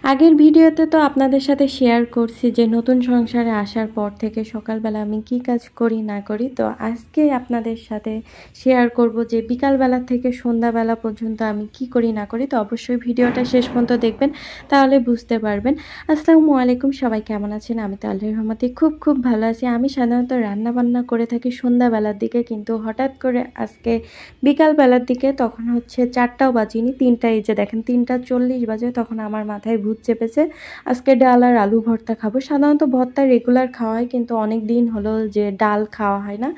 আগের ভিডিওতে তো আপনাদের সাথে শেয়ার করছি যে নতুন সংসারে আসার পর থেকে সকালবেলা আমি কি কাজ করি না করি। তো আজকে আপনাদের সাথে শেয়ার করব যে বিকালবেলা থেকে সন্ধ্যাবেলা পর্যন্ত আমি কি করি না করি। তো অবশ্যই ভিডিওটা শেষ পর্যন্ত দেখবেন, তাহলে বুঝতে পারবেন। আসসালামু আলাইকুম, সবাই কেমন আছেন? আমি তো আল্লাহর রহমতে খুব ভালো আছি। আমি সাধারণত রান্না বান্না করে থাকি সন্ধ্যাবেলার দিকে, কিন্তু হঠাৎ করে আজকে বিকালবেলার দিকে, তখন হচ্ছে 4টাও বাজিনি, 3টা, এই যে দেখেন 3টা 40 বাজে, তখন আমার মাথায় ভূত চেপেছে আজকে ডাল আর আলু ভর্তা খাবো। সাধারণত ভর্তা রেগুলার খাওয়া হয়, কিন্তু অনেক দিন হলো যে ডাল খাওয়া হয় না।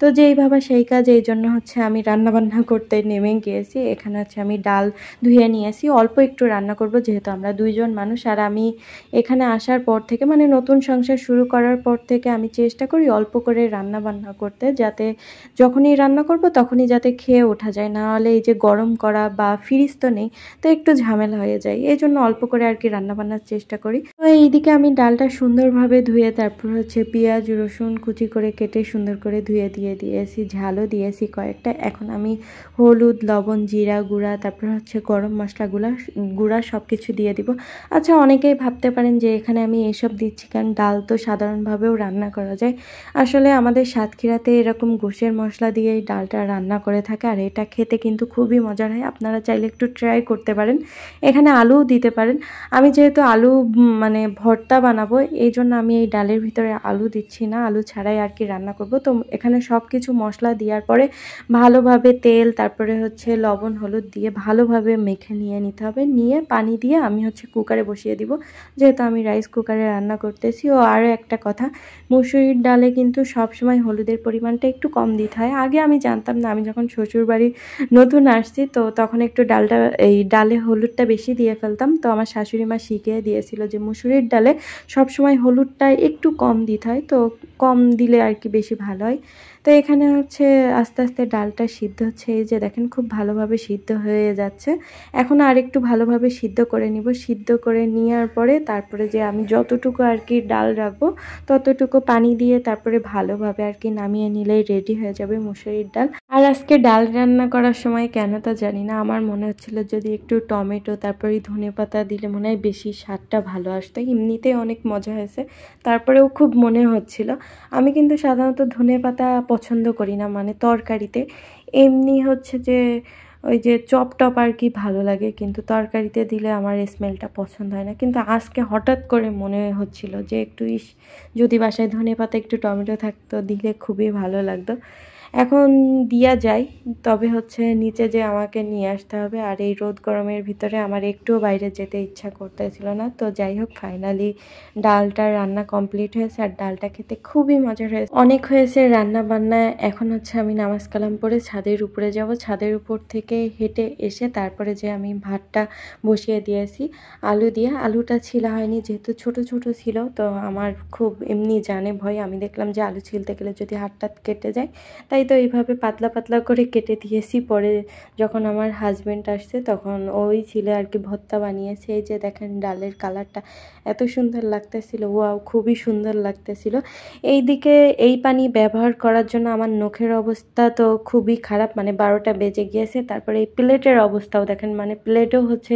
তো যেই ভাবা সেই কাজ, এই জন্য হচ্ছে আমি রান্নাবান্না করতে নেমে গিয়েছি। এখানে হচ্ছে আমি ডাল ধুয়ে নিয়েছি, অল্প একটু রান্না করব, যেহেতু আমরা 2জন মানুষ। আর আমি এখানে আসার পর থেকে, মানে নতুন সংসার শুরু করার পর থেকে আমি চেষ্টা করি অল্প করে রান্না বান্না করতে, যাতে যখনই রান্না করব তখনই যাতে খেয়ে ওঠা যায়। না হলে এই যে গরম করা বা ফ্রিজ তো নেই, তো একটু ঝামেলা হয়ে যায়। এই জন্য অল্প করে আর কি রান্না বান্নার চেষ্টা করি। তো এইদিকে আমি ডালটা সুন্দরভাবে ধুয়ে তারপর হচ্ছে পেঁয়াজ রসুন কুচি করে কেটে সুন্দর করে ধুয়ে দিয়েছি, ঝালও দিয়েছি কয়েকটা। এখন আমি হলুদ লবণ জিরা গুঁড়া তারপর হচ্ছে গরম মশলা গুঁড়া সব কিছু দিয়ে দিব। আচ্ছা, অনেকেই ভাবতে পারেন যে এখানে আমি এসব দিচ্ছি কারণ ডাল তো সাধারণভাবেও রান্না করা যায়। আসলে আমাদের সাতক্ষীরাতে এরকম গোশের মশলা দিয়েই ডালটা রান্না করে থাকে, আর এটা খেতে কিন্তু খুবই মজার হয়। আপনারা চাইলে একটু ট্রাই করতে পারেন, এখানে আলুও দিতে পারেন। আমি যেহেতু আলু মানে ভর্তা বানাবো, এই জন্য আমি এই ডালের ভিতরে আলু দিচ্ছি না, আলু ছাড়াই আর কি রান্না করব। তো এখানে সব কিছু মশলা দেওয়ার পরে ভালোভাবে তেল তারপরে হচ্ছে লবণ হলুদ দিয়ে ভালোভাবে মেখে নিতে হবে। নিয়ে পানি দিয়ে আমি হচ্ছে কুকারে বসিয়ে দিব, যেহেতু আমি রাইস কুকারে রান্না করতেছি। ও আরও একটা কথা, মুসুরির ডালে কিন্তু সবসময় হলুদের পরিমাণটা একটু কম দিতে হয়। আগে আমি জানতাম না, আমি যখন শ্বশুরবাড়ি নতুন আসছি তো তখন একটু ডালে হলুদটা বেশি দিয়ে ফেলতাম। তো আমার শাশুড়ি মা শিখিয়ে দিয়েছিল যে মুসুরির ডালে সবসময় হলুদটা একটু কম দিতে হয়, তো কম দিলে আর কি বেশি ভালো হয়। তো এখানে হচ্ছে আস্তে আস্তে ডালটা সিদ্ধ হচ্ছে, এই যে দেখেন খুব ভালোভাবে সিদ্ধ হয়ে যাচ্ছে। এখন আর একটু ভালোভাবে সিদ্ধ করে নিব। সিদ্ধ করে নেওয়ার পরে তারপরে যে আমি যতটুকু আর কি ডাল রাখবো ততটুকু পানি দিয়ে তারপরে ভালোভাবে আর কি নামিয়ে নিলেই রেডি হয়ে যাবে মুসুরির ডাল। আর আজকে ডাল রান্না করার সময় কেন তা জানি না, আমার মনে হচ্ছিল যদি একটু টমেটো তারপরে ধনেপাতা দিলে মনে হয় বেশি স্বাদটা ভালো আসতো। এমনিতেই অনেক মজা হয়েছে, তারপরেও খুব মনে হচ্ছিল। আমি কিন্তু সাধারণত ধনেপাতা পছন্দ করি না, মানে তরকারিতে। এমনি হচ্ছে যে ওই যে চপ টপ আর কি ভালো লাগে, কিন্তু তরকারিতে দিলে আমার স্মেলটা পছন্দ হয় না। কিন্তু আজকে হঠাৎ করে মনে হচ্ছিল যে একটু যদি বাসায় ধনেপাতা একটু টমেটো থাকতো দিলে খুবই ভালো লাগতো। এখন দিয়া যায়, তবে হচ্ছে নিচে যে আমাকে নিয়ে আসতে হবে, আর এই রোদ গরমের ভিতরে আমার একটুও বাইরে যেতে ইচ্ছা করতেছিল না। তো যাই হোক, ফাইনালি ডালটা রান্না কমপ্লিট হয়েছে, আর ডালটা খেতে খুবই মজার হয়েছে। অনেক হয়েছে রান্না বান্না, এখন হচ্ছে আমি নামাজ কালাম পড়ে ছাদের উপরে যাব। ছাদের উপর থেকে হেঁটে এসে তারপরে যে আমি ভাতটা বসিয়ে দিয়েছি আলু দিয়ে। আলুটা ছিলা হয়নি যেহেতু ছোট ছোট ছিল, তো আমার খুব এমনি জানে ভয়। আমি দেখলাম যে আলু ছিলতে গেলে যদি হাতটা কেটে যায়, তাই তো এইভাবে পাতলা পাতলা করে কেটে দিয়েছি। পরে যখন আমার হাজব্যান্ড আসছে তখন ওই ছিল আর কি ভর্তা বানিয়েছে। এই যে দেখেন ডালের কালারটা এত সুন্দর লাগতেছিল, ওয়াও খুবই সুন্দর লাগতেছিল। এইদিকে এই পানি ব্যবহার করার জন্য আমার নখের অবস্থা তো খুবই খারাপ, মানে 12টা বেজে গিয়েছে। তারপরে এই প্লেটের অবস্থাও দেখেন, মানে প্লেটেও হচ্ছে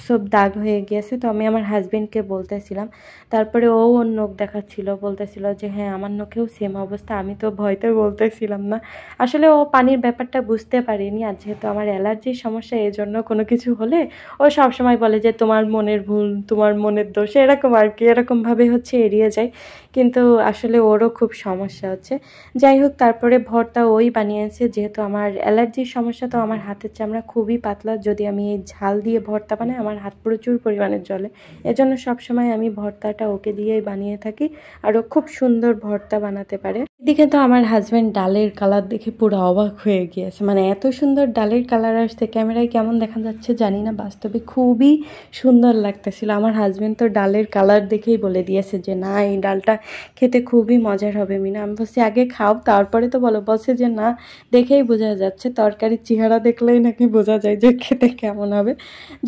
সব দাগ হয়ে গিয়েছে। তো আমি আমার হাজব্যান্ডকে বলতেছিলাম, তারপরে ও ওর নখ দেখাচ্ছিল, বলতেছিল যে হ্যাঁ আমার নখেও সেম অবস্থা। আমি তো ভয়তে বলতেছিলাম না, আসলে ও পানির ব্যাপারটা বুঝতে পারিনি। আর যেহেতু আমার অ্যালার্জির সমস্যা, এই জন্য কোনো কিছু হলে ও সবসময় বলে যে তোমার মনের ভুল, তোমার মনের দোষ, এরকম আর কি, এরকমভাবে হচ্ছে এড়িয়ে যায়। কিন্তু আসলে ওরও খুব সমস্যা হচ্ছে। যাই হোক, তারপরে ভর্তা ওই বানিয়েছে। যেহেতু আমার অ্যালার্জির সমস্যা, তো আমার হাতের চামড়া খুবই পাতলা, যদি আমি এই ঝাল দিয়ে ভর্তা বানাই আমার হাত প্রচুর পরিমাণে জ্বলে। এজন্য সবসময় আমি ভর্তাটা ওকে দিয়েই বানিয়ে থাকি, আর ও খুব সুন্দর ভর্তা বানাতে পারে। এদিকে তো আমার হাজব্যান্ড ডালের কালার দেখে পুরো অবাক হয়ে গিয়েছে, মানে এত সুন্দর ডালের কালার আসছে। ক্যামেরায় কেমন দেখা যাচ্ছে জানি না, বাস্তবে খুবই সুন্দর লাগতেছিল। আমার হাজব্যান্ড তো ডালের কালার দেখেই বলে দিয়েছে যে না, এই ডালটা খেতে খুবই মজার হবে মিনা। আমি বলছি আগে খাও তারপরে তো বলো। বলছে যে না, দেখেই বোঝা যাচ্ছে, তরকারির চেহারা দেখলেই নাকি বোঝা যায় যে খেতে কেমন হবে।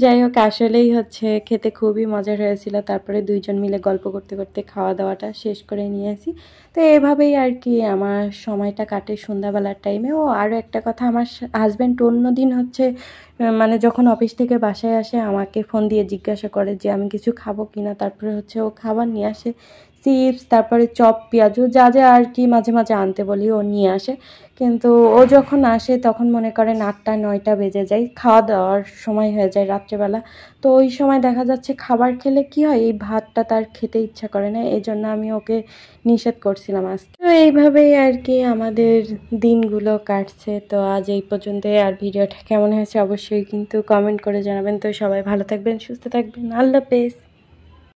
যাই হোক, আসলেই হচ্ছে খেতে খুবই মজার হয়েছিল। তারপরে 2জন মিলে গল্প করতে করতে খাওয়া দাওয়াটা শেষ করে নিয়েছি। তো এভাবেই আর কি আমার সময়টা কাটে সন্ধ্যাবেলার টাইমে। ও আরও একটা কথা, আমার হাজব্যান্ড অন্য দিন হচ্ছে মানে যখন অফিস থেকে বাসায় আসে আমাকে ফোন দিয়ে জিজ্ঞাসা করে যে আমি কিছু খাবো কি না। তারপরে হচ্ছে ও খাবার নিয়ে আসে, চিপস, তারপরে চপ, পেঁয়াজু, যা যা আর কি মাঝে মাঝে আনতে বলি ও নিয়ে আসে। কিন্তু ও যখন আসে তখন মনে করেন 8টা 9টা বেজে যায়, খাওয়া দাওয়ার সময় হয়ে যায় রাত্রেবেলা। তো ওই সময় দেখা যাচ্ছে খাবার খেলে কি হয়, এই ভাতটা তার খেতে ইচ্ছা করে না, এই জন্য আমি ওকে নিষেধ করছিলাম আজকে। তো এইভাবেই আর কি আমাদের দিনগুলো কাটছে। তো আজ এই পর্যন্তই। আর ভিডিওটা কেমন হয়েছে অবশ্যই কিন্তু কমেন্ট করে জানাবেন। তো সবাই ভালো থাকবেন, সুস্থ থাকবেন, আল্লাহ হাফেজ।